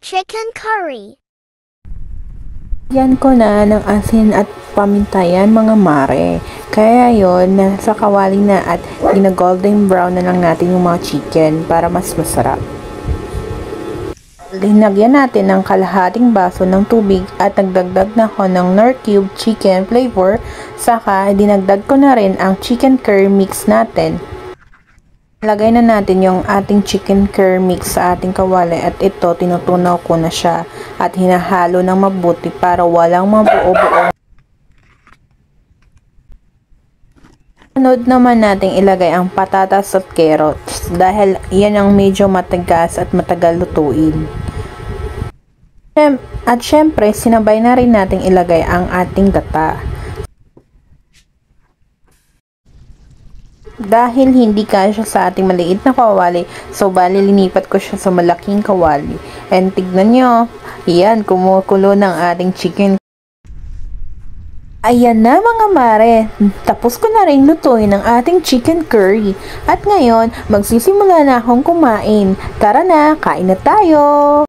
chicken curry. Yan ko na ng asin at paminta yan mga mare. Kaya yon nasa kawali na at gina-golden brown na lang natin yung mga chicken para mas masarap. Linagyan natin ng kalahating baso ng tubig at nagdagdag na ako ng Knorr cube chicken flavor. Saka dinagdag ko na rin ang chicken curry mix natin. Lagay na natin yung ating chicken curry mix sa ating kawali at ito tinutunaw ko na siya at hinahalo ng mabuti para walang mabuo-buo. Sunod naman nating ilagay ang patatas at carrots dahil yan ang medyo matigas at matagal lutuin. At syempre sinabay na rin nating ilagay ang ating gata. Dahil hindi kasya sa ating maliit na kawali, so bali linipat ko siya sa malaking kawali. And tignan nyo, yan, kumukulo ng ating chicken. Ayan na mga mare, tapos ko na rin lutuin ang ating chicken curry. At ngayon, magsisimula na akong kumain. Tara na, kain na tayo!